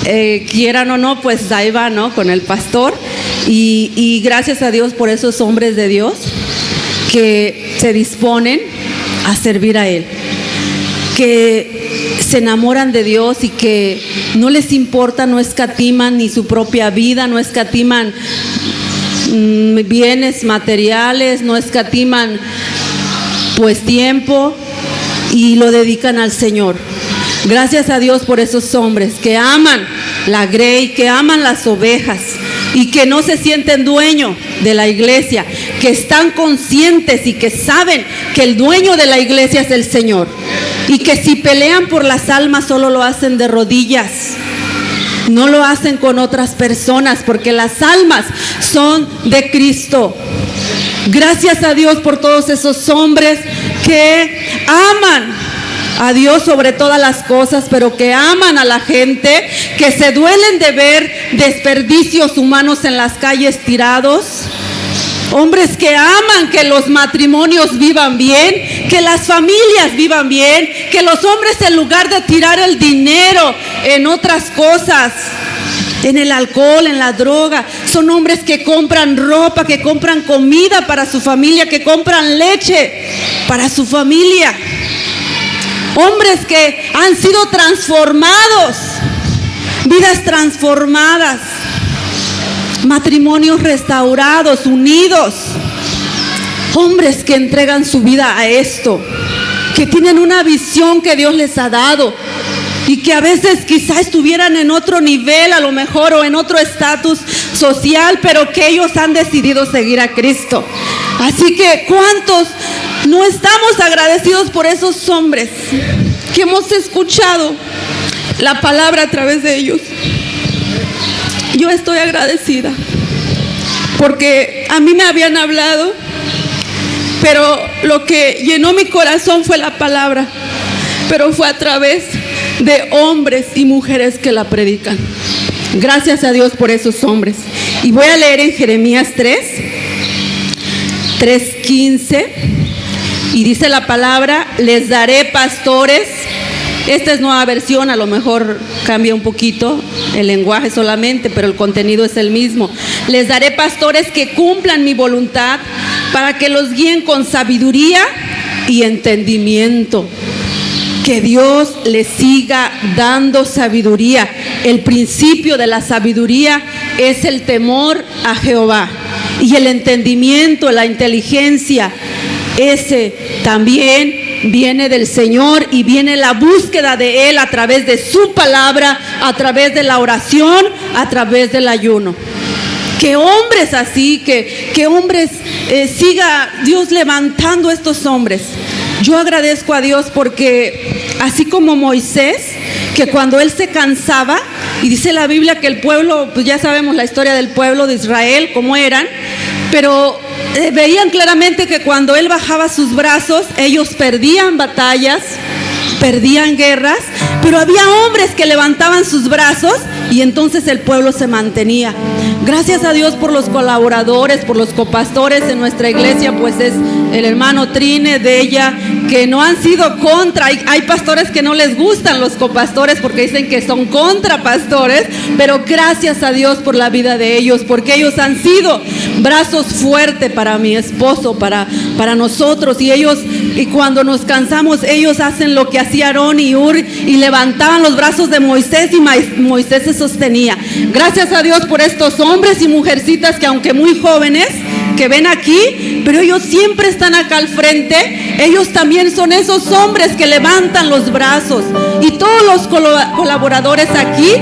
quieran o no, pues ahí va, ¿no? Con el pastor. Y gracias a Dios por esos hombres de Dios que se disponen a servir a Él, que se enamoran de Dios y que no les importa, no escatiman ni su propia vida, no escatiman bienes materiales, no escatiman pues tiempo y lo dedican al Señor. Gracias a Dios por esos hombres que aman la grey, que aman las ovejas y que no se sienten dueños de la iglesia, que están conscientes y que saben que el dueño de la iglesia es el Señor, y que si pelean por las almas solo lo hacen de rodillas, no lo hacen con otras personas, porque las almas son de Cristo. Gracias a Dios por todos esos hombres que aman a Dios sobre todas las cosas, pero que aman a la gente, que se duelen de ver desperdicios humanos en las calles tirados. Hombres que aman que los matrimonios vivan bien, que las familias vivan bien, que los hombres, en lugar de tirar el dinero en otras cosas, en el alcohol, en la droga, son hombres que compran ropa, que compran comida para su familia, que compran leche para su familia. Hombres que han sido transformados, vidas transformadas, matrimonios restaurados, unidos. Hombres que entregan su vida a esto, que tienen una visión que Dios les ha dado y que a veces quizá estuvieran en otro nivel a lo mejor o en otro estatus social, pero que ellos han decidido seguir a Cristo. Así que ¿cuántos no estamos agradecidos por esos hombres que hemos escuchado la palabra a través de ellos? Yo estoy agradecida porque a mí me habían hablado, pero lo que llenó mi corazón fue la palabra, pero fue a través de hombres y mujeres que la predican. Gracias a Dios por esos hombres. Y voy a leer en Jeremías 3:15, y dice la palabra: les daré pastores. Esta es nueva versión, a lo mejor cambia un poquito el lenguaje solamente, pero el contenido es el mismo. Les daré pastores que cumplan mi voluntad, para que los guíen con sabiduría y entendimiento. Que Dios les siga dando sabiduría. El principio de la sabiduría es el temor a Jehová, y el entendimiento, la inteligencia, ese también viene del Señor, y viene la búsqueda de Él a través de su palabra, a través de la oración, a través del ayuno. Que hombres así, que hombres siga Dios levantando estos hombres. Yo agradezco a Dios porque así como Moisés, que cuando él se cansaba, y dice la Biblia que el pueblo, pues ya sabemos la historia del pueblo de Israel, cómo eran, pero veían claramente que cuando él bajaba sus brazos, ellos perdían batallas, perdían guerras, pero había hombres que levantaban sus brazos y entonces el pueblo se mantenía. Gracias a Dios por los colaboradores, por los copastores en nuestra iglesia, pues es el hermano Trine de ella, que no han sido contra. Hay pastores que no les gustan los copastores porque dicen que son contra pastores, pero gracias a Dios por la vida de ellos, porque ellos han sido brazos fuertes para mi esposo, para nosotros, y cuando nos cansamos, ellos hacen lo que hacía Aarón y Hur, y levantaban los brazos de Moisés, y Moisés se sostenía. Gracias a Dios por estos hombres y mujercitas que, aunque muy jóvenes, que ven aquí, pero ellos siempre están acá al frente. Ellos también son esos hombres que levantan los brazos. Y todos los colaboradores aquí,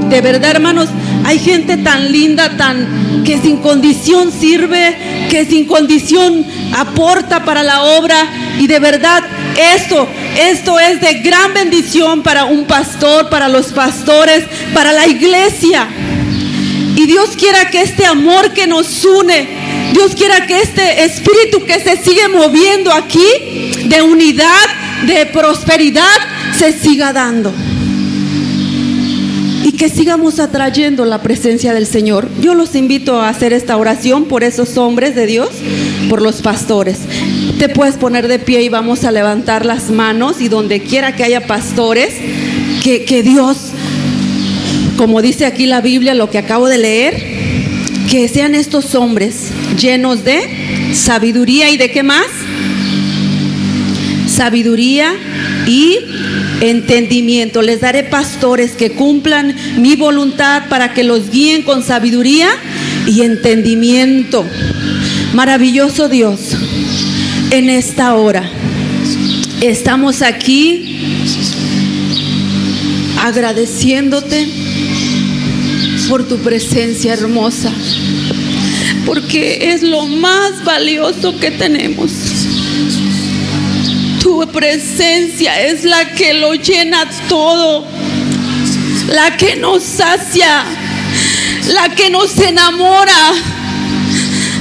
de verdad, hermanos, hay gente tan linda, que sin condición sirve, que sin condición aporta para la obra, y de verdad esto es de gran bendición para un pastor, para los pastores, para la iglesia. Y Dios quiera que este amor que nos une, Dios quiera que este espíritu que se sigue moviendo aquí, de unidad, de prosperidad, se siga dando. Y que sigamos atrayendo la presencia del Señor. Yo los invito a hacer esta oración por esos hombres de Dios, por los pastores. Te puedes poner de pie y vamos a levantar las manos, y donde quiera que haya pastores, que Dios como dice aquí la Biblia, lo que acabo de leer, que sean estos hombres llenos de sabiduría y de ¿qué más? Sabiduría y entendimiento. Les daré pastores que cumplan mi voluntad para que los guíen con sabiduría y entendimiento. Maravilloso Dios, en esta hora estamos aquí agradeciéndote por tu presencia hermosa, porque es lo más valioso que tenemos. Tu presencia es la que lo llena todo, la que nos sacia, la que nos enamora,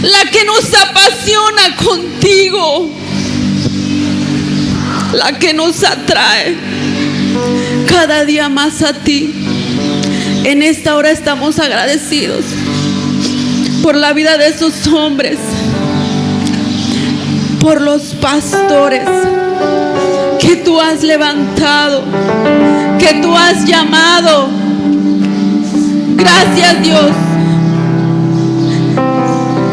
la que nos apasiona contigo, la que nos atrae cada día más a ti. En esta hora estamos agradecidos por la vida de esos hombres, por los pastores que tú has levantado, que tú has llamado. Gracias, Dios,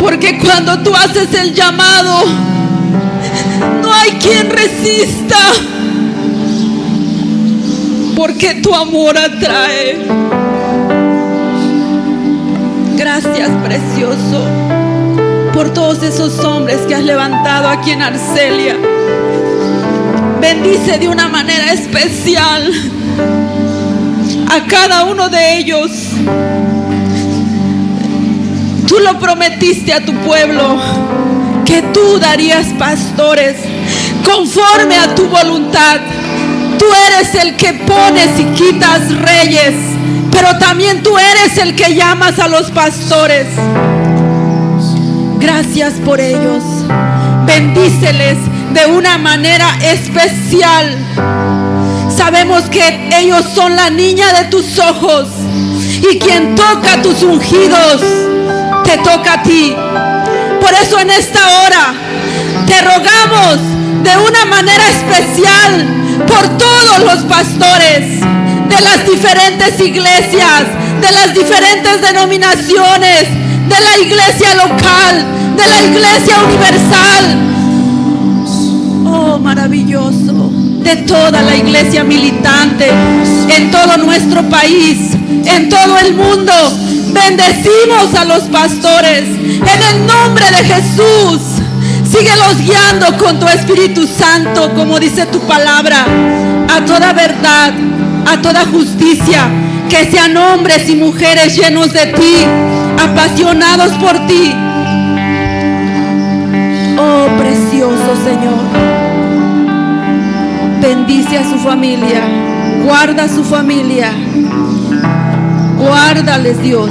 porque cuando tú haces el llamado, no hay quien resista, porque tu amor atrae. Gracias, precioso, por todos esos hombres que has levantado aquí en Arcelia. Bendice de una manera especial a cada uno de ellos. Tú lo prometiste a tu pueblo, que tú darías pastores conforme a tu voluntad. Tú eres el que pones y quitas reyes, pero también tú eres el que llamas a los pastores. Gracias por ellos. Bendíceles de una manera especial. Sabemos que ellos son la niña de tus ojos, y quien toca tus ungidos, te toca a ti. Por eso en esta hora te rogamos de una manera especial por todos los pastores de las diferentes iglesias, de las diferentes denominaciones, de la iglesia local, de la iglesia universal. Oh, maravilloso. De toda la iglesia militante en todo nuestro país, en todo el mundo. Bendecimos a los pastores en el nombre de Jesús. Síguelos guiando con tu Espíritu Santo, como dice tu palabra, a toda verdad, a toda justicia. Que sean hombres y mujeres llenos de ti, apasionados por ti. Oh, precioso Señor. Bendice a su familia, guarda a su familia, guárdales, Dios.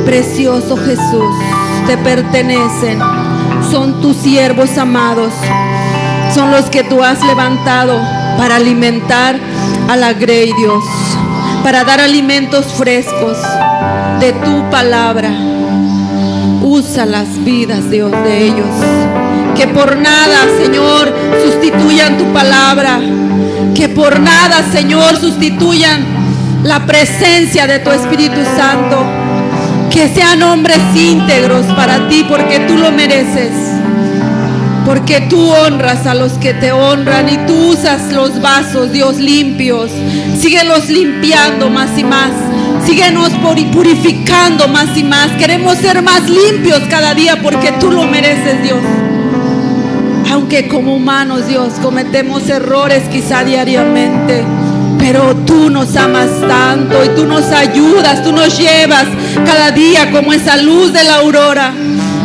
Precioso Jesús, te pertenecen, son tus siervos amados, son los que tú has levantado para alimentar a la grey, Dios, para dar alimentos frescos de tu palabra. Usa las vidas, Dios, de ellos. Que por nada, Señor, sustituyan tu palabra. Que por nada, Señor, sustituyan la presencia de tu Espíritu Santo. Que sean hombres íntegros para ti, porque tú lo mereces. Porque tú honras a los que te honran y tú usas los vasos, Dios, limpios. Síguelos limpiando más y más. Síguenos purificando más y más. Queremos ser más limpios cada día, porque tú lo mereces, Dios. Aunque como humanos, Dios, cometemos errores quizá diariamente, pero tú nos amas tanto y tú nos ayudas, tú nos llevas cada día como esa luz de la aurora,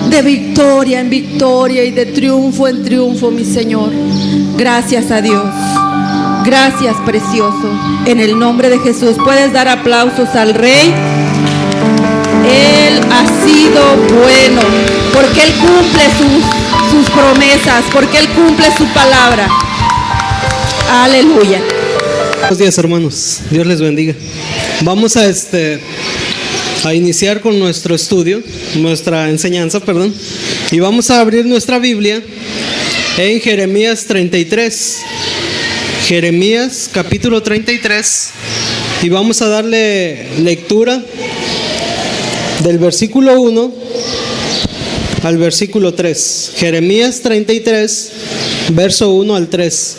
de victoria en victoria y de triunfo en triunfo, mi Señor. Gracias a Dios. Gracias, precioso. En el nombre de Jesús, puedes dar aplausos al Rey. Él ha sido bueno, porque Él cumple sus promesas, porque Él cumple su palabra. Aleluya. Buenos días, hermanos. Dios les bendiga. Vamos a iniciar con nuestro estudio, nuestra enseñanza, perdón. Y vamos a abrir nuestra Biblia en Jeremías 33. Jeremías capítulo 33. y vamos a darle lectura del versículo 1 al versículo 3. Jeremías 33, verso 1 al 3.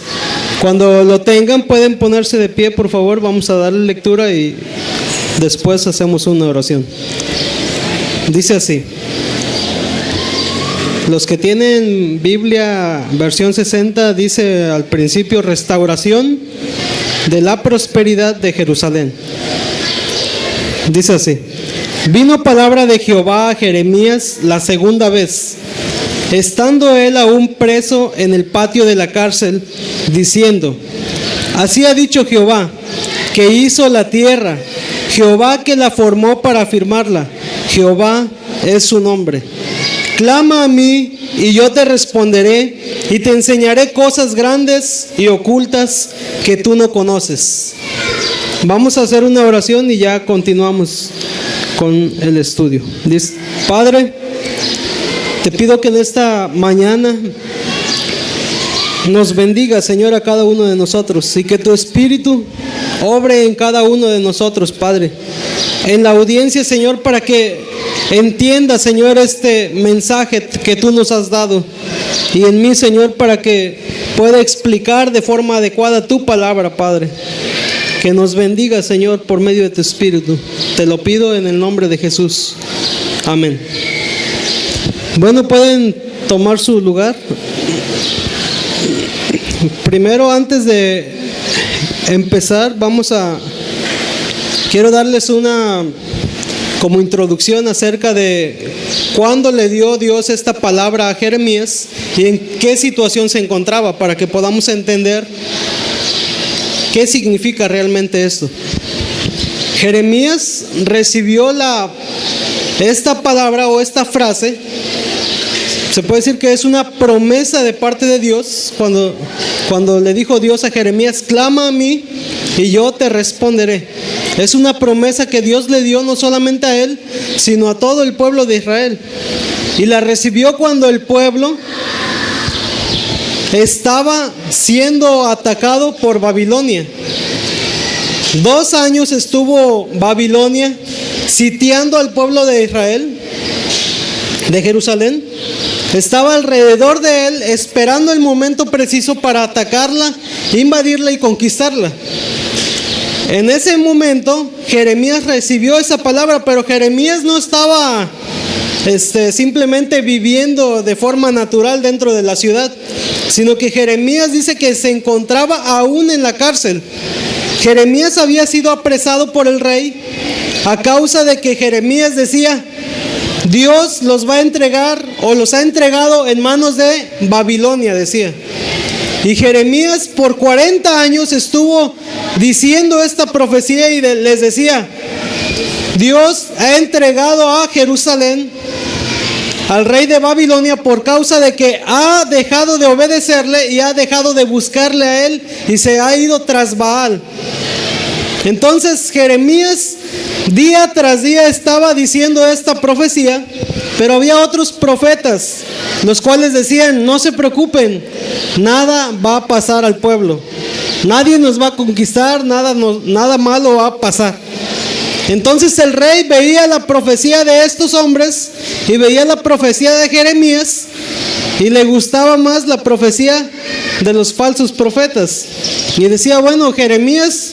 Cuando lo tengan pueden ponerse de pie, por favor. Vamos a darle lectura y después hacemos una oración. Dice así: los que tienen Biblia versión 60, dice al principio: restauración de la prosperidad de Jerusalén. Dice así: vino palabra de Jehová a Jeremías la segunda vez, estando él aún preso en el patio de la cárcel, diciendo: así ha dicho Jehová, que hizo la tierra, Jehová que la formó para afirmarla, Jehová es su nombre. Clama a mí y yo te responderé y te enseñaré cosas grandes y ocultas que tú no conoces. Vamos a hacer una oración y ya continuamos con el estudio. Dice: Padre, te pido que en esta mañana nos bendiga, Señor, a cada uno de nosotros, y que tu Espíritu obre en cada uno de nosotros, Padre, en la audiencia, Señor, para que entienda, Señor, este mensaje que tú nos has dado, y en mí, Señor, para que pueda explicar de forma adecuada tu palabra, Padre. Que nos bendiga, Señor, por medio de tu Espíritu. Te lo pido en el nombre de Jesús. Amén. Bueno, pueden tomar su lugar. Primero, antes de empezar, quiero darles una como introducción acerca de cuándo le dio Dios esta palabra a Jeremías y en qué situación se encontraba, para que podamos entender qué significa realmente esto. Jeremías recibió esta palabra o esta frase. Se puede decir que es una promesa de parte de Dios cuando le dijo Dios a Jeremías: clama a mí y yo te responderé. Es una promesa que Dios le dio no solamente a él, sino a todo el pueblo de Israel. Y la recibió cuando el pueblo estaba siendo atacado por Babilonia. 2 años estuvo Babilonia sitiando al pueblo de Israel, de Jerusalén. Estaba alrededor de él, esperando el momento preciso para atacarla, invadirla y conquistarla. En ese momento Jeremías recibió esa palabra, pero Jeremías no estaba simplemente viviendo de forma natural dentro de la ciudad, sino que Jeremías dice que se encontraba aún en la cárcel. Jeremías había sido apresado por el rey a causa de que Jeremías decía: Dios los va a entregar, o los ha entregado en manos de Babilonia, decía. Y Jeremías por 40 años estuvo diciendo esta profecía y les decía: Dios ha entregado a Jerusalén al rey de Babilonia por causa de que ha dejado de obedecerle y ha dejado de buscarle a él y se ha ido tras Baal. Entonces Jeremías día tras día estaba diciendo esta profecía, pero había otros profetas los cuales decían: no se preocupen, nada va a pasar al pueblo, nadie nos va a conquistar, nada malo va a pasar. Entonces el rey veía la profecía de estos hombres y veía la profecía de Jeremías y le gustaba más la profecía de los falsos profetas. Y decía: bueno, Jeremías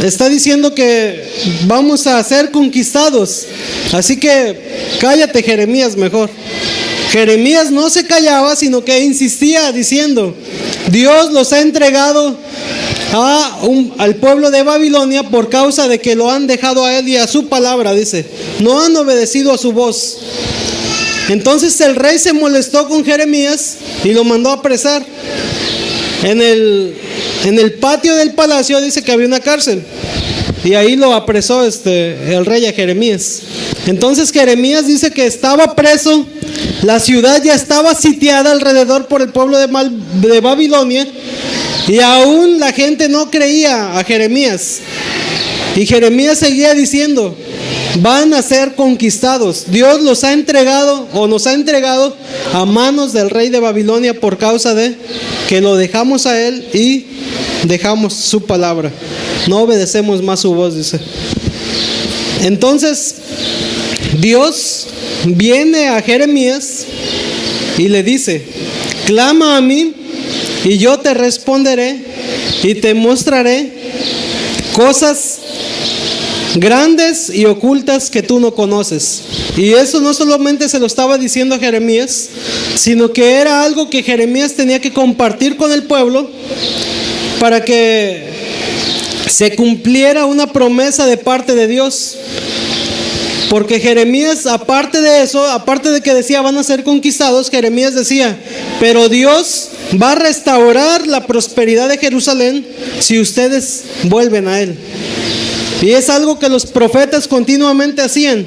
está diciendo que vamos a ser conquistados, así que cállate, Jeremías, mejor. Jeremías no se callaba, sino que insistía diciendo: Dios los ha entregado al pueblo de Babilonia por causa de que lo han dejado a él y a su palabra, dice. No han obedecido a su voz. Entonces el rey se molestó con Jeremías y lo mandó a apresar. En el patio del palacio dice que había una cárcel, y ahí lo apresó el rey a Jeremías. Entonces Jeremías dice que estaba preso, la ciudad ya estaba sitiada alrededor por el pueblo de Babilonia, y aún la gente no creía a Jeremías. Y Jeremías seguía diciendo: van a ser conquistados. Dios los ha entregado, o nos ha entregado a manos del rey de Babilonia por causa de que lo dejamos a él y dejamos su palabra. no obedecemos más su voz, dice. Entonces, Dios viene a Jeremías y le dice: clama a mí y yo te responderé y te mostraré cosas grandes y ocultas que tú no conoces. Y eso no solamente se lo estaba diciendo a Jeremías, sino que era algo que Jeremías tenía que compartir con el pueblo para que se cumpliera una promesa de parte de Dios. Porque Jeremías, aparte de eso, aparte de que decía van a ser conquistados, Jeremías decía: pero Dios va a restaurar la prosperidad de Jerusalén si ustedes vuelven a Él. Y es algo que los profetas continuamente hacían.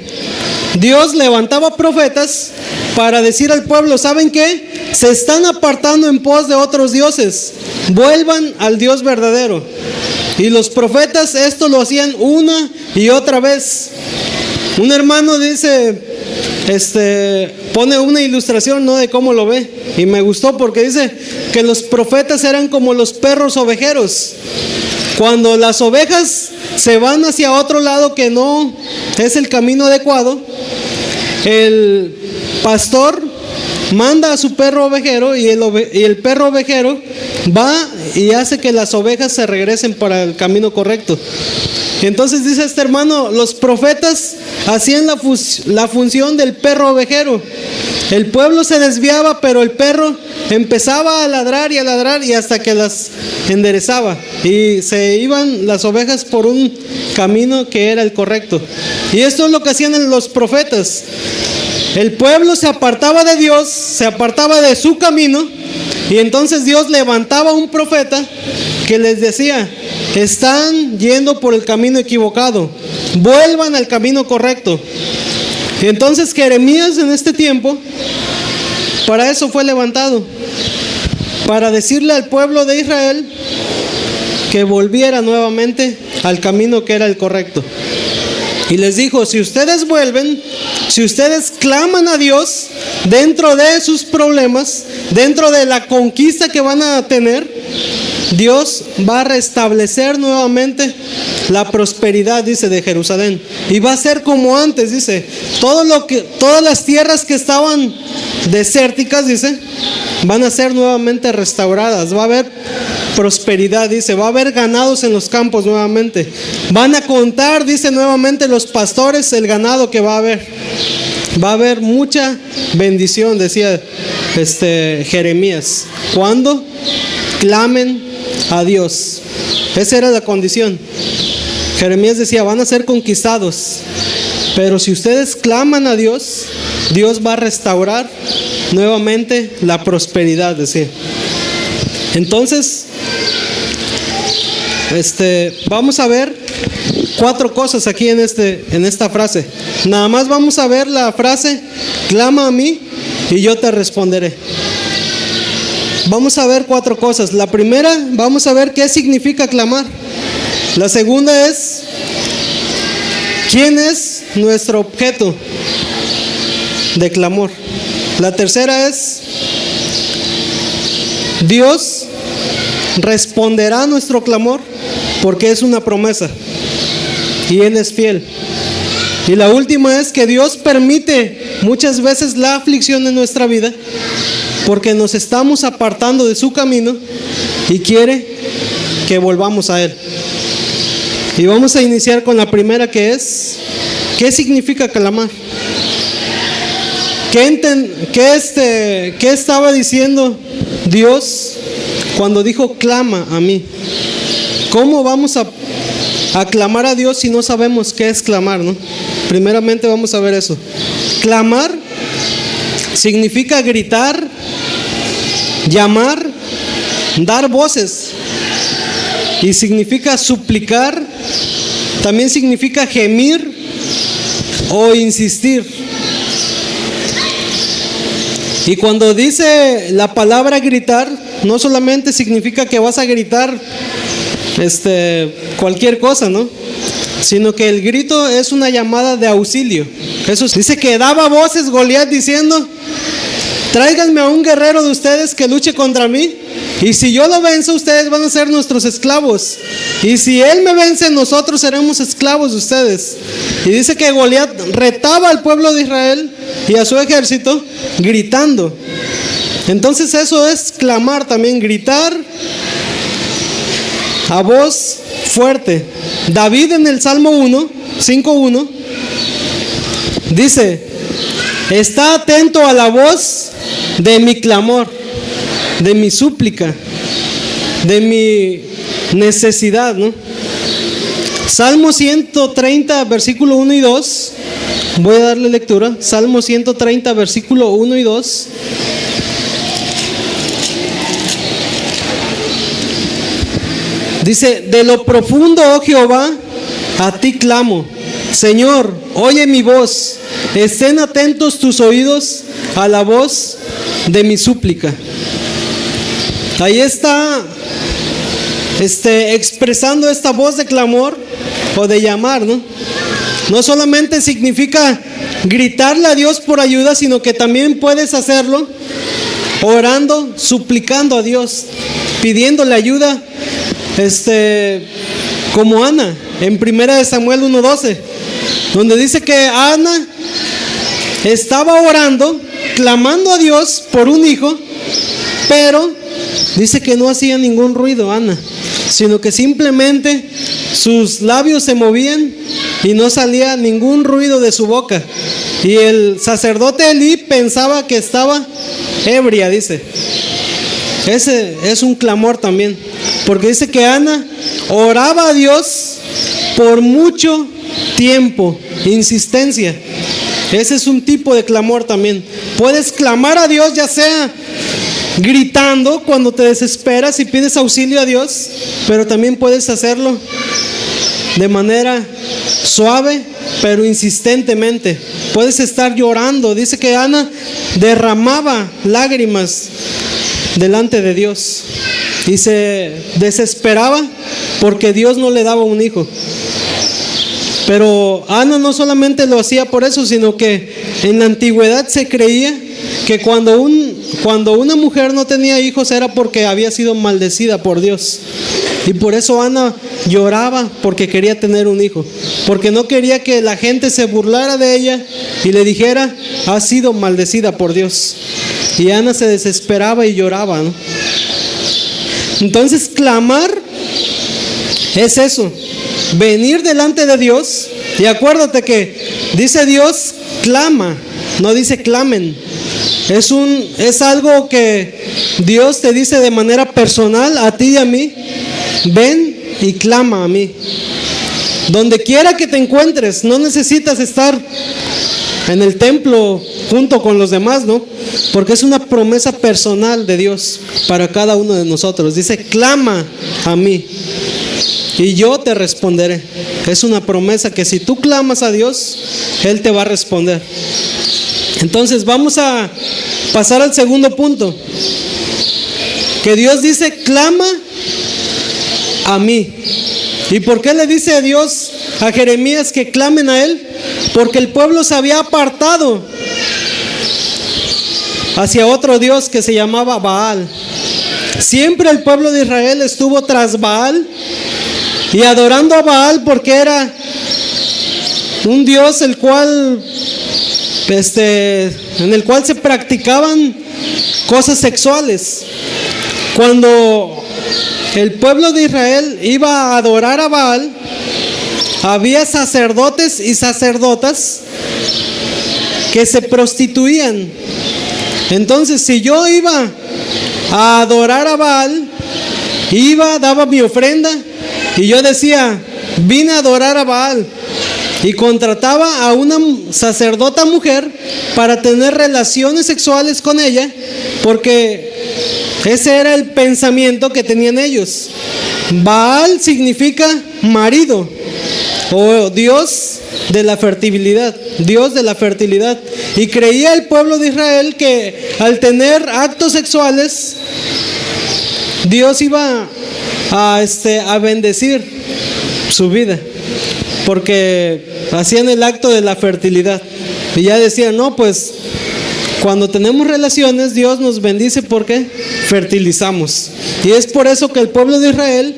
Dios levantaba profetas para decir al pueblo: ¿saben qué? Se están apartando en pos de otros dioses, vuelvan al Dios verdadero. Y los profetas esto lo hacían una y otra vez. Un hermano dice, pone una ilustración, ¿no?, de cómo lo ve, y me gustó porque dice que los profetas eran como los perros ovejeros. Cuando las ovejas se van hacia otro lado que no es el camino adecuado, el pastor manda a su perro ovejero y el perro ovejero va y hace que las ovejas se regresen para el camino correcto. Entonces dice este hermano, los profetas hacían la función del perro ovejero. El pueblo se desviaba, pero el perro empezaba a ladrar y hasta que las enderezaba. Y se iban las ovejas por un camino que era el correcto. Y esto es lo que hacían los profetas. El pueblo se apartaba de Dios, se apartaba de su camino, y entonces Dios levantaba un profeta que les decía: están yendo por el camino equivocado, vuelvan al camino correcto. Y entonces Jeremías en este tiempo, para eso fue levantado, para decirle al pueblo de Israel que volviera nuevamente al camino que era el correcto. Y les dijo: si ustedes vuelven, si ustedes claman a Dios dentro de sus problemas, dentro de la conquista que van a tener, Dios va a restablecer nuevamente la prosperidad, dice, de Jerusalén. Y va a ser como antes, dice. Todas las tierras que estaban desérticas, dice, van a ser nuevamente restauradas. Va a haber prosperidad, dice. Va a haber ganados en los campos nuevamente. Van a contar, dice, nuevamente los pastores el ganado que va a haber. Va a haber mucha bendición, decía Jeremías, cuando clamen a Dios. Esa era la condición. Jeremías decía: van a ser conquistados, pero si ustedes claman a Dios, Dios va a restaurar nuevamente la prosperidad, decía. Entonces, vamos a ver 4 cosas aquí en esta frase. Nada más vamos a ver la frase: clama a mí y yo te responderé. Vamos a ver 4 cosas. La primera, vamos a ver qué significa clamar. La segunda es: ¿quién es nuestro objeto de clamor? La tercera es: Dios responderá a nuestro clamor porque es una promesa y Él es fiel. Y la última es que Dios permite muchas veces la aflicción en nuestra vida porque nos estamos apartando de su camino y quiere que volvamos a Él. Y vamos a iniciar con la primera, que es: ¿qué significa clamar? ¿Qué estaba diciendo Dios cuando dijo clama a mí? ¿Cómo vamos a clamar a Dios si no sabemos qué es clamar, no? Primeramente vamos a ver eso. Clamar significa gritar, llamar, dar voces, y significa suplicar, también significa gemir o insistir. Y cuando dice la palabra gritar, no solamente significa que vas a gritar cualquier cosa, ¿no? Sino que el grito es una llamada de auxilio. Eso dice que daba voces Goliat diciendo: tráiganme a un guerrero de ustedes que luche contra mí. Y si yo lo venzo, ustedes van a ser nuestros esclavos. Y si él me vence, nosotros seremos esclavos de ustedes. Y dice que Goliat retaba al pueblo de Israel y a su ejército gritando. Entonces eso es clamar también, gritar a voz fuerte. David en el Salmo 5:1 dice: está atento a la voz de mi clamor, de mi súplica, de mi necesidad, ¿no? Salmo 130, versículo 1 y 2. Voy a darle lectura. Salmo 130, versículo 1 y 2. Dice: de lo profundo, oh Jehová, a ti clamo. Señor, oye mi voz. Estén atentos tus oídos a la voz de mi súplica. Ahí está expresando esta voz de clamor o de llamar, ¿no? No solamente significa gritarle a Dios por ayuda, sino que también puedes hacerlo orando, suplicando a Dios, pidiéndole ayuda, como Ana en 1 Samuel 1:12, donde dice que Ana estaba orando, clamando a Dios por un hijo, pero dice que no hacía ningún ruido Ana, sino que simplemente sus labios se movían y no salía ningún ruido de su boca. Y el sacerdote Elí pensaba que estaba ebria, dice. Ese es un clamor también, porque dice que Ana oraba a Dios por mucho tiempo, insistencia. Ese es un tipo de clamor también. Puedes clamar a Dios, ya sea gritando cuando te desesperas y pides auxilio a Dios, pero también puedes hacerlo de manera suave, pero insistentemente. Puedes estar llorando. Dice que Ana derramaba lágrimas delante de Dios y se desesperaba porque Dios no le daba un hijo. Pero Ana no solamente lo hacía por eso, sino que en la antigüedad se creía que cuando una mujer no tenía hijos era porque había sido maldecida por Dios. Y por eso Ana lloraba porque quería tener un hijo, porque no quería que la gente se burlara de ella y le dijera: has sido maldecida por Dios. Y Ana se desesperaba y lloraba, ¿no? Entonces clamar es eso, venir delante de Dios. Y acuérdate que dice Dios clama, no dice clamen. Es algo que Dios te dice de manera personal a ti y a mí: ven y clama a mí. Donde quiera que te encuentres, no necesitas estar en el templo junto con los demás, ¿no? Porque es una promesa personal de Dios para cada uno de nosotros. Dice: clama a mí y yo te responderé. Es una promesa que si tú clamas a Dios, Él te va a responder. Entonces vamos a pasar al segundo punto, que Dios dice: clama a mí. ¿Y por qué le dice a Dios a Jeremías que clamen a Él? Porque el pueblo se había apartado hacia otro Dios que se llamaba Baal. Siempre el pueblo de Israel estuvo tras Baal y adorando a Baal, porque era un Dios en el cual se practicaban cosas sexuales. Cuando el pueblo de Israel iba a adorar a Baal, había sacerdotes y sacerdotas que se prostituían. Entonces, si yo iba a adorar a Baal, daba mi ofrenda y yo decía: vine a adorar a Baal, y contrataba a una sacerdota mujer para tener relaciones sexuales con ella, porque ese era el pensamiento que tenían ellos. Baal significa marido o Dios de la fertilidad, Dios de la fertilidad. Y creía el pueblo de Israel que al tener actos sexuales, Dios iba a bendecir su vida, porque hacían el acto de la fertilidad. Y ya decían: no, pues Cuando tenemos relaciones, Dios nos bendice porque fertilizamos. Y es por eso que el pueblo de Israel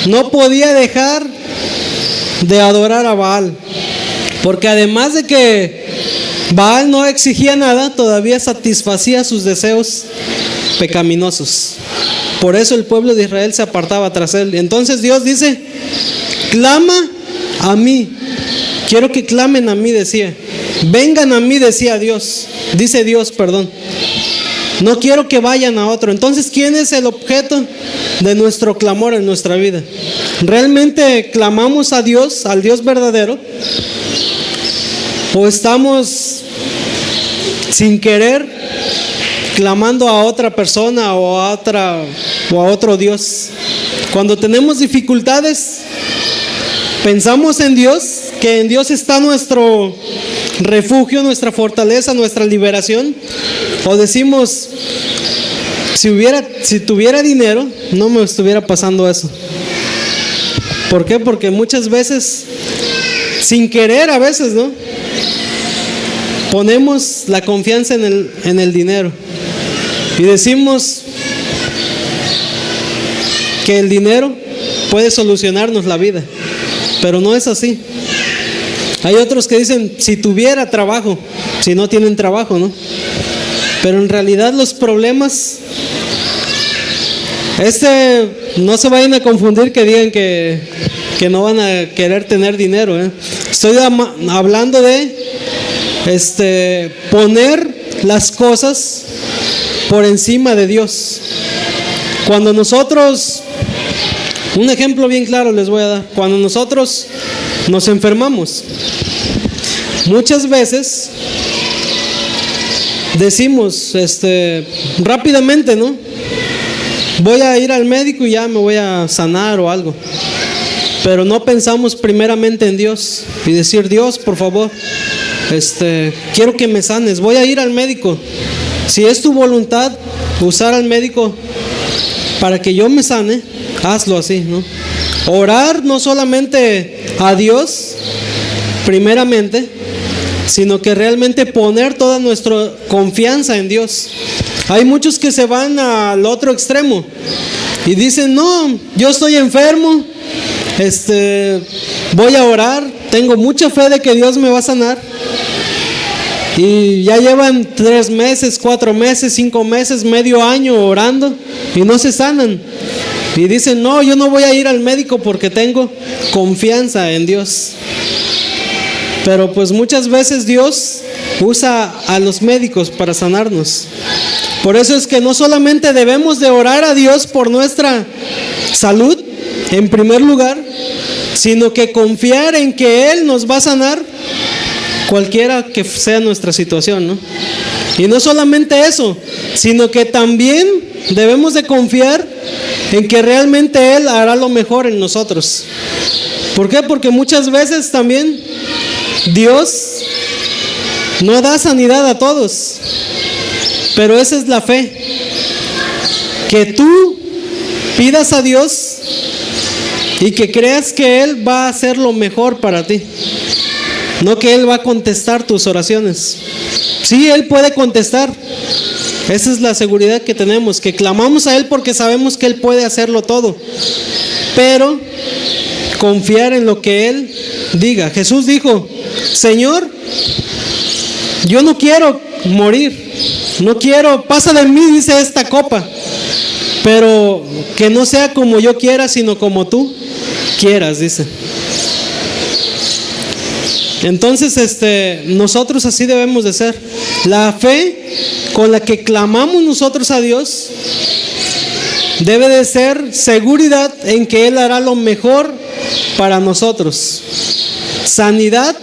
no podía dejar de adorar a Baal. Porque además de que Baal no exigía nada, todavía satisfacía sus deseos pecaminosos. Por eso el pueblo de Israel se apartaba tras él. Entonces Dios dice: clama a mí. Quiero que clamen a mí, decía. Vengan a mí, decía Dios. Dice Dios, perdón. No quiero que vayan a otro. Entonces, ¿quién es el objeto de nuestro clamor en nuestra vida? ¿Realmente clamamos a Dios, al Dios verdadero? ¿O estamos sin querer clamando a otra persona o a otro Dios? Cuando tenemos dificultades, pensamos en Dios, que en Dios está nuestro refugio, nuestra fortaleza, nuestra liberación. O decimos: si tuviera dinero, no me estuviera pasando eso. ¿Por qué? Porque muchas veces, sin querer a veces, ¿no?, ponemos la confianza en el dinero. Y decimos que el dinero puede solucionarnos la vida. Pero no es así. Hay otros que dicen: si tuviera trabajo, si no tienen trabajo, ¿no? Pero en realidad los problemas, no se vayan a confundir que digan que no van a querer tener dinero, ¿eh? Estoy hablando de poner las cosas por encima de Dios. Cuando nosotros, un ejemplo bien claro les voy a dar. Cuando nosotros nos enfermamos, muchas veces decimos rápidamente, ¿no?, voy a ir al médico y ya me voy a sanar o algo. Pero no pensamos primeramente en Dios y decir: Dios, por favor, quiero que me sanes, voy a ir al médico. Si es tu voluntad usar al médico para que yo me sane, hazlo así, ¿no? Orar no solamente a Dios primeramente, sino que realmente poner toda nuestra confianza en Dios. Hay muchos que se van al otro extremo y dicen: no, yo estoy enfermo, voy a orar, tengo mucha fe de que Dios me va a sanar. Y ya llevan 3 meses, 4 meses, 5 meses, medio año orando y no se sanan. Y dicen: no, yo no voy a ir al médico porque tengo confianza en Dios. Pero pues muchas veces Dios usa a los médicos para sanarnos. Por eso es que no solamente debemos de orar a Dios por nuestra salud en primer lugar, sino que confiar en que Él nos va a sanar cualquiera que sea nuestra situación, ¿no? Y no solamente eso, sino que también debemos de confiar en que realmente Él hará lo mejor en nosotros. ¿Por qué? Porque muchas veces también Dios no da sanidad a todos, pero esa es la fe, que tú pidas a Dios y que creas que Él va a hacer lo mejor para ti, no que Él va a contestar tus oraciones. Sí, Él puede contestar. Esa es la seguridad que tenemos, que clamamos a Él porque sabemos que Él puede hacerlo todo, pero confiar en lo que Él diga. Jesús dijo: Señor, yo no quiero morir, no quiero, pasa de mí, dice, esta copa, pero que no sea como yo quiera, sino como tú quieras, dice. Entonces, nosotros así debemos de ser. La fe con la que clamamos nosotros a Dios debe de ser seguridad en que Él hará lo mejor para nosotros. Sanidad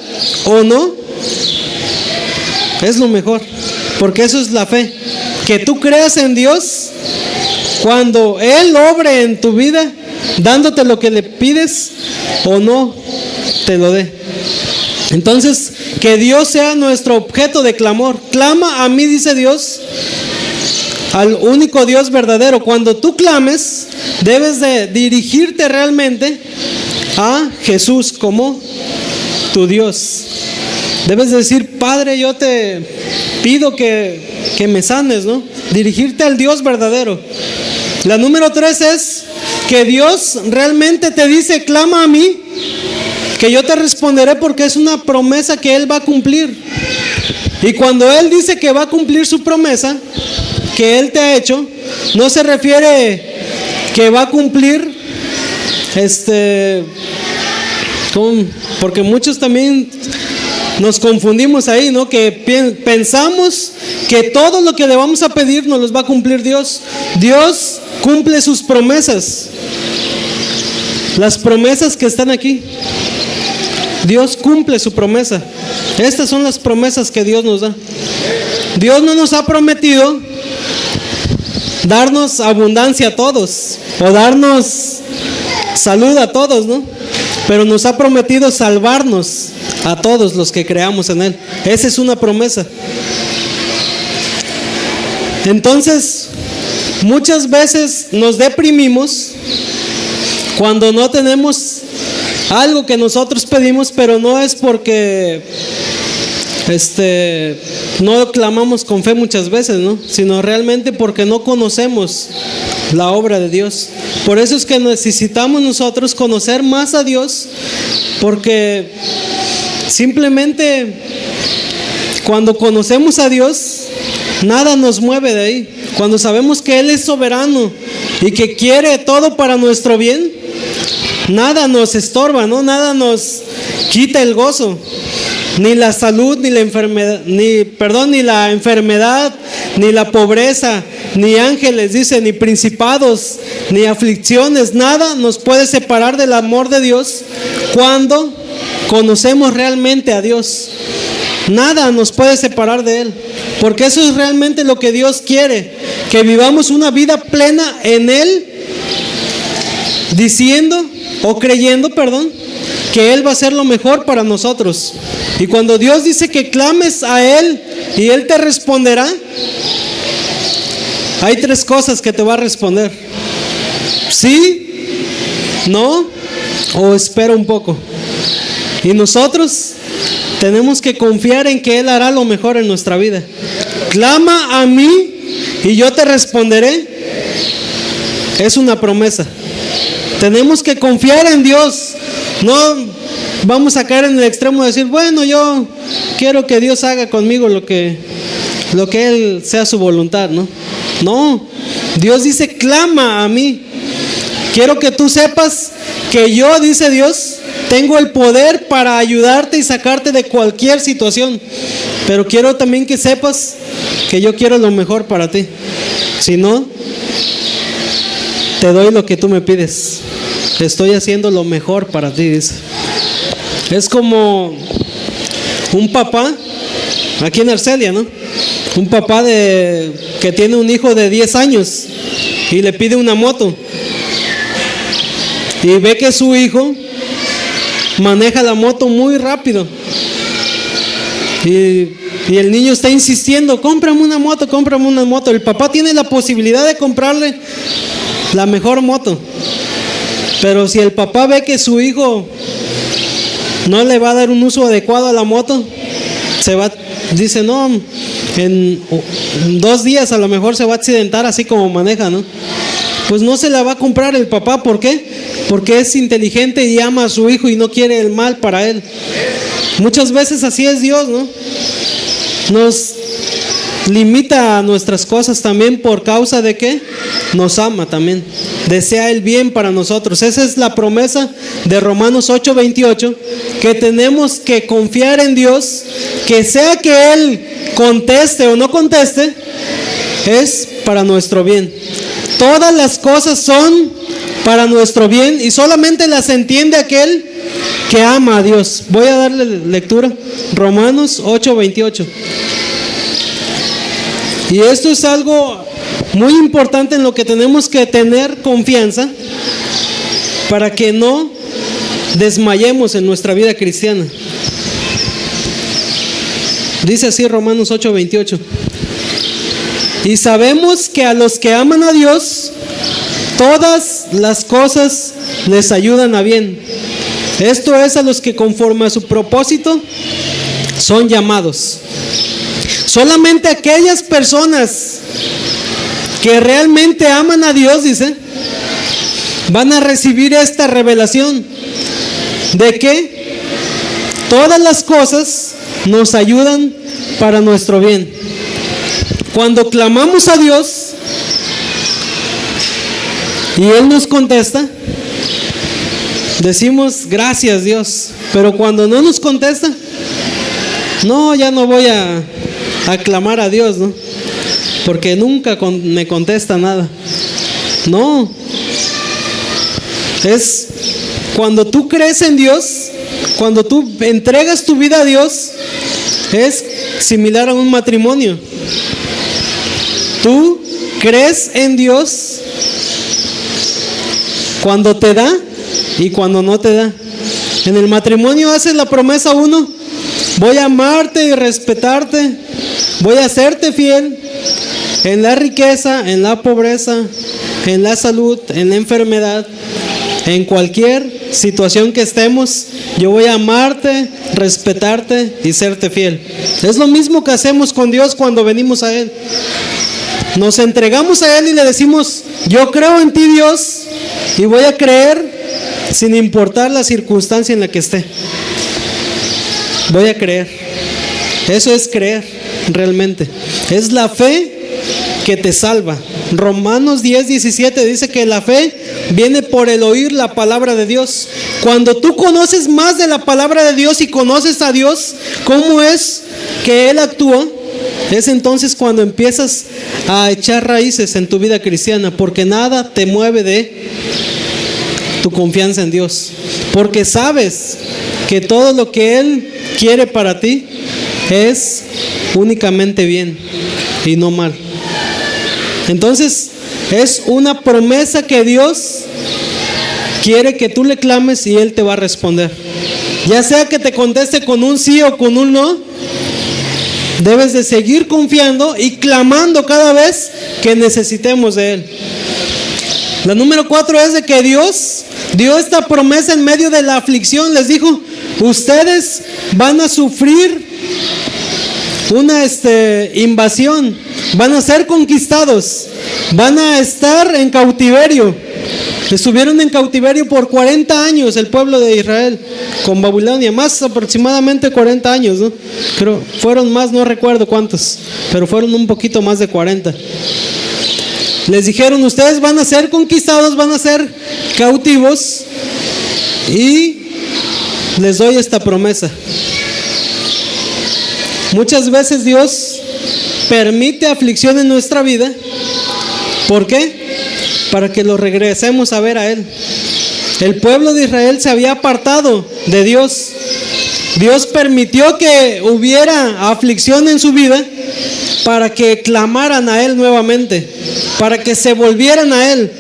o no, es lo mejor, porque eso es la fe. Que tú creas en Dios cuando Él obre en tu vida, dándote lo que le pides o no te lo dé. Entonces, que Dios sea nuestro objeto de clamor. Clama a mí, dice Dios, al único Dios verdadero. Cuando tú clames, debes de dirigirte realmente a Jesús como tu Dios. Debes decir: Padre, yo te pido que me sanes, ¿no? Dirigirte al Dios verdadero. La número 3 es que Dios realmente te dice: clama a mí, que yo te responderé, porque es una promesa que Él va a cumplir. Y cuando Él dice que va a cumplir su promesa que Él te ha hecho, no se refiere que va a cumplir porque muchos también nos confundimos ahí, ¿no? Que pensamos que todo lo que le vamos a pedir nos los va a cumplir Dios. Dios cumple sus promesas, las promesas que están aquí. Dios cumple su promesa. Estas son las promesas que Dios nos da. Dios no nos ha prometido darnos abundancia a todos o darnos salud a todos, ¿no? Pero nos ha prometido salvarnos a todos los que creamos en Él. Esa es una promesa. Entonces, muchas veces nos deprimimos cuando no tenemos algo que nosotros pedimos, pero no es porque no clamamos con fe muchas veces, ¿no? Sino realmente porque no conocemos la obra de Dios. Por eso es que necesitamos nosotros conocer más a Dios, porque simplemente cuando conocemos a Dios, nada nos mueve de ahí. Cuando sabemos que Él es soberano y que quiere todo para nuestro bien, nada nos estorba, ¿no? Nada nos quita el gozo. Ni la salud, ni la enfermedad, ni la enfermedad, ni la pobreza, ni ángeles, dice, ni principados, ni aflicciones, nada nos puede separar del amor de Dios cuando conocemos realmente a Dios. Nada nos puede separar de Él, porque eso es realmente lo que Dios quiere, que vivamos una vida plena en Él, diciendo o creyendo, que Él va a hacer lo mejor para nosotros. Y cuando Dios dice que clames a Él y Él te responderá, hay 3 cosas que te va a responder: sí, no o espera un poco. Y nosotros tenemos que confiar en que Él hará lo mejor en nuestra vida. Clama a mí y yo te responderé. Es una promesa. Tenemos que confiar en Dios. No vamos a caer en el extremo de decir: bueno, yo quiero que Dios haga conmigo lo que Él sea su voluntad, ¿no? No, Dios dice: clama a mí. Quiero que tú sepas que yo, dice Dios, tengo el poder para ayudarte y sacarte de cualquier situación. Pero quiero también que sepas que yo quiero lo mejor para ti. Si no, te doy lo que tú me pides. Estoy haciendo lo mejor para ti, dice. Es como un papá aquí en Arcelia, ¿no? Un papá que tiene un hijo de 10 años y le pide una moto. Y ve que su hijo maneja la moto muy rápido. Y el niño está insistiendo: cómprame una moto, cómprame una moto. El papá tiene la posibilidad de comprarle la mejor moto. Pero si el papá ve que su hijo no le va a dar un uso adecuado a la moto, dice: no, en 2 días a lo mejor se va a accidentar así como maneja, ¿no? Pues no se la va a comprar el papá. ¿Por qué? Porque es inteligente y ama a su hijo y no quiere el mal para él. Muchas veces así es Dios, ¿no? Nos limita a nuestras cosas también por causa de que nos ama también. Desea el bien para nosotros. Esa es la promesa de Romanos 8:28, que tenemos que confiar en Dios, que sea que Él conteste o no conteste, es para nuestro bien. Todas las cosas son para nuestro bien y solamente las entiende aquel que ama a Dios. Voy a darle lectura. Romanos 8:28. Y esto es algo muy importante en lo que tenemos que tener confianza para que no desmayemos en nuestra vida cristiana. Dice así Romanos 8:28. Y sabemos que a los que aman a Dios, todas las cosas les ayudan a bien. Esto es, a los que conforme a su propósito son llamados. Solamente aquellas personas que realmente aman a Dios, dice, van a recibir esta revelación de que todas las cosas nos ayudan para nuestro bien. Cuando clamamos a Dios y Él nos contesta, decimos gracias Dios, pero cuando no nos contesta, no, ya no voy a clamar a Dios, ¿no? Porque nunca me contesta nada. No, es cuando tú crees en Dios, cuando tú entregas tu vida a Dios, es similar a un matrimonio. Tú crees en Dios cuando te da y cuando no te da. En el matrimonio haces la promesa uno: voy a amarte y respetarte, voy a serte fiel en la riqueza, en la pobreza, en la salud, en la enfermedad, en cualquier situación que estemos. Yo voy a amarte, respetarte y serte fiel. Es lo mismo que hacemos con Dios cuando venimos a Él. Nos entregamos a Él y le decimos: yo creo en ti, Dios, y voy a creer sin importar la circunstancia en la que esté. Voy a creer. Eso es creer realmente. Es la fe que te salva. Romanos 10:17 dice que la fe viene por el oír la palabra de Dios. Cuando tú conoces más de la palabra de Dios y conoces a Dios, cómo es que Él actúa, es entonces cuando empiezas a echar raíces en tu vida cristiana, porque nada te mueve de tu confianza en Dios, porque sabes que todo lo que Él quiere para ti es únicamente bien y no mal. Entonces es una promesa que Dios quiere que tú le clames y Él te va a responder. Ya sea que te conteste con un sí o con un no, debes de seguir confiando y clamando cada vez que necesitemos de Él. La número 4 es de que Dios dio esta promesa en medio de la aflicción. Les dijo: ustedes van a sufrir una invasión, van a ser conquistados, van a estar en cautiverio. Estuvieron en cautiverio por 40 años el pueblo de Israel con Babilonia, más aproximadamente 40 años, ¿no? Creo, fueron más, no recuerdo cuántos, pero fueron un poquito más de 40. Les dijeron: ustedes van a ser conquistados, van a ser cautivos, y les doy esta promesa. Muchas veces Dios permite aflicción en nuestra vida. ¿Por qué? Para que lo regresemos a ver a Él. El pueblo de Israel se había apartado de Dios. Dios permitió que hubiera aflicción en su vida para que clamaran a Él nuevamente, para que se volvieran a Él.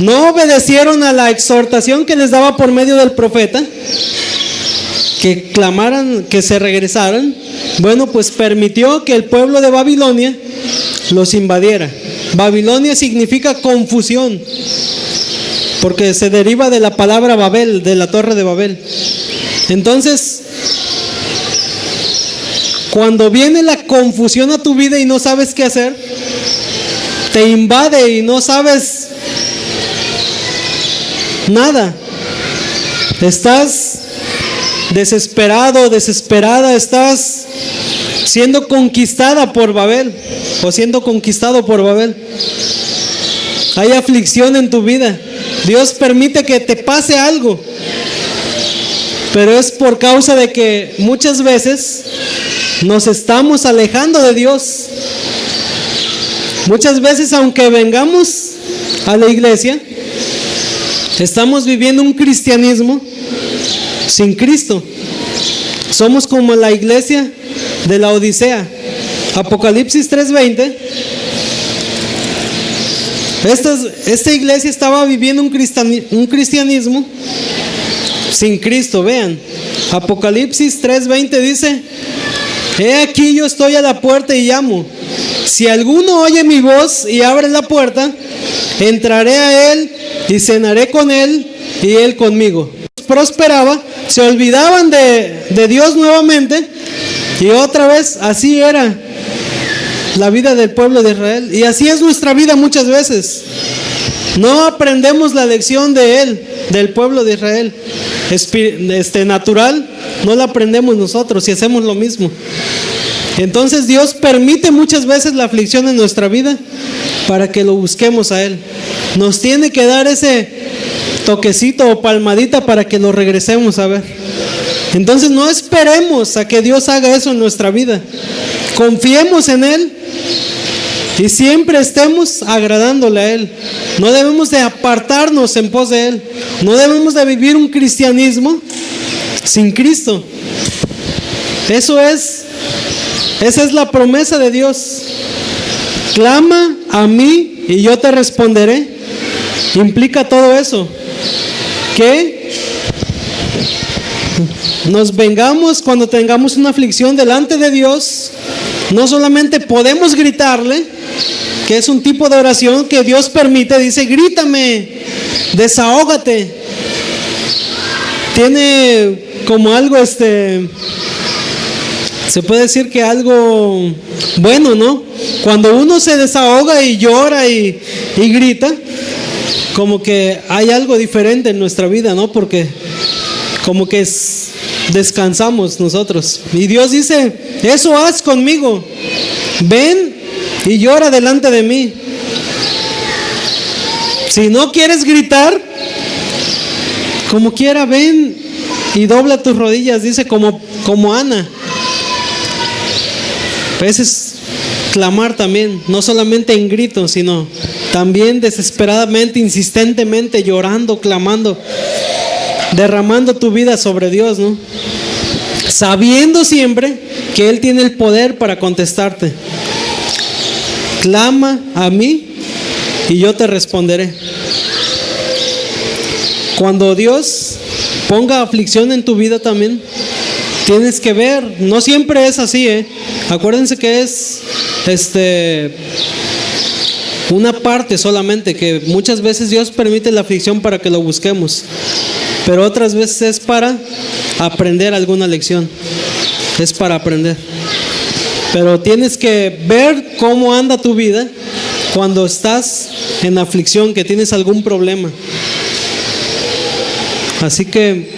No obedecieron a la exhortación que les daba por medio del profeta, que clamaran, que se regresaran. Bueno, pues permitió que el pueblo de Babilonia los invadiera. Babilonia significa confusión, porque se deriva de la palabra Babel, de la torre de Babel. Entonces, cuando viene la confusión a tu vida y no sabes qué hacer, te invade y no sabes nada, estás desesperado, desesperada, estás siendo conquistada por Babel o siendo conquistado por Babel. Hay aflicción en tu vida. Dios permite que te pase algo, pero es por causa de que muchas veces nos estamos alejando de Dios. Muchas veces, aunque vengamos a la iglesia, estamos viviendo un cristianismo sin Cristo. Somos como la iglesia de la Odisea. Apocalipsis 3:20. Esta iglesia estaba viviendo un cristianismo sin Cristo. Vean, Apocalipsis 3:20 dice: he aquí yo estoy a la puerta y llamo. Si alguno oye mi voz y abre la puerta, entraré a él y cenaré con él y él conmigo. Prosperaba se olvidaban de Dios nuevamente y otra vez así era la vida del pueblo de Israel. Y así es nuestra vida muchas veces. No aprendemos la lección de Él, del pueblo de Israel. Natural, no la aprendemos nosotros y hacemos lo mismo. Entonces Dios permite muchas veces la aflicción en nuestra vida para que lo busquemos a Él. Nos tiene que dar ese toquecito o palmadita para que lo regresemos a ver. Entonces no esperemos a que Dios haga eso en nuestra vida. Confiemos en Él y siempre estemos agradándole a Él. No debemos de apartarnos en pos de Él. No debemos de vivir un cristianismo sin Cristo. Esa es la promesa de Dios. Clama a mí y yo te responderé. Implica todo eso. Que nos vengamos cuando tengamos una aflicción delante de Dios. No solamente podemos gritarle, que es un tipo de oración que Dios permite. Dice, grítame, desahógate. Tiene como algo, se puede decir que algo bueno, ¿no? Cuando uno se desahoga y llora y grita, como que hay algo diferente en nuestra vida, ¿no? Porque como que descansamos nosotros. Y Dios dice, eso haz conmigo. Ven y llora delante de mí. Si no quieres gritar, como quiera, ven y dobla tus rodillas. Dice como Ana. A veces clamar también, no solamente en gritos, sino también desesperadamente, insistentemente, llorando, clamando, derramando tu vida sobre Dios, ¿no? Sabiendo siempre que Él tiene el poder para contestarte. Clama a mí y yo te responderé. Cuando Dios ponga aflicción en tu vida también, tienes que ver, no siempre es así, Acuérdense que es una parte solamente, que muchas veces Dios permite la aflicción para que lo busquemos, pero otras veces es para aprender alguna lección, es para aprender. Pero tienes que ver cómo anda tu vida cuando estás en aflicción, que tienes algún problema. Así que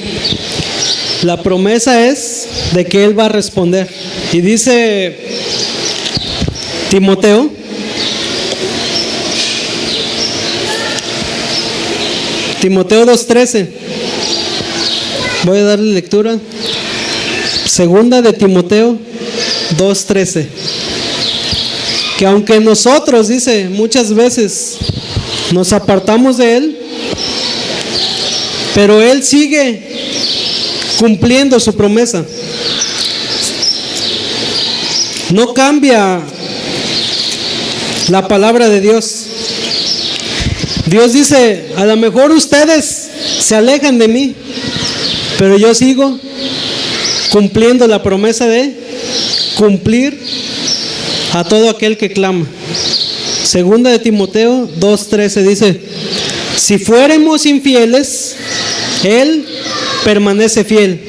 la promesa es de que Él va a responder. Y dice Timoteo, Timoteo 2:13. Voy a darle lectura. Segunda de Timoteo 2:13. Que aunque nosotros, dice, muchas veces nos apartamos de Él, pero Él sigue cumpliendo su promesa. No cambia la palabra de Dios. Dios dice, a lo mejor ustedes se alejan de mí, pero yo sigo cumpliendo la promesa de cumplir a todo aquel que clama. Segunda de Timoteo 2:13 dice, si fuéramos infieles, Él permanece fiel.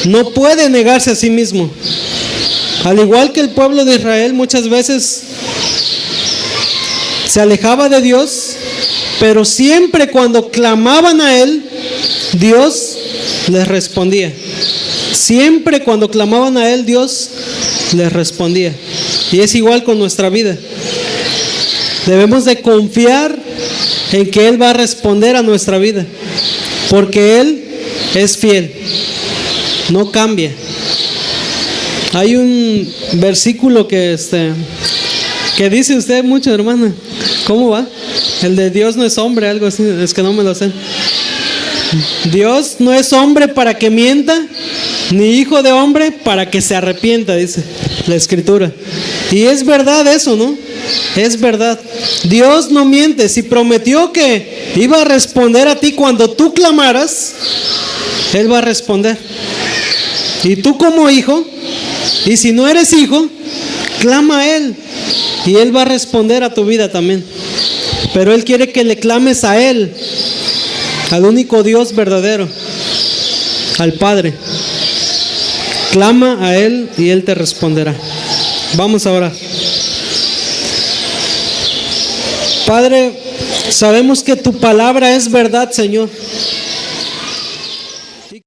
No puede negarse a sí mismo. Al igual que el pueblo de Israel muchas veces se alejaba de Dios, pero siempre cuando clamaban a Él, Dios les respondía. Siempre cuando clamaban a Él, Dios les respondía. Y es igual con nuestra vida. Debemos de confiar en que Él va a responder a nuestra vida, porque Él es fiel, no cambia. Hay un versículo que dice usted mucho, hermana. ¿Cómo va? El de Dios no es hombre, algo así, es que no me lo sé. Dios no es hombre para que mienta, ni hijo de hombre para que se arrepienta, dice la Escritura. Y es verdad eso, ¿no? Es verdad. Dios no miente. Si prometió que iba a responder a ti cuando tú clamaras, Él va a responder. Y tú como hijo, y si no eres hijo, clama a Él y Él va a responder a tu vida también. Pero Él quiere que le clames a Él, al único Dios verdadero. al Padre. Clama a Él y Él te responderá. Vamos a orar. Padre, sabemos que tu palabra es verdad, Señor.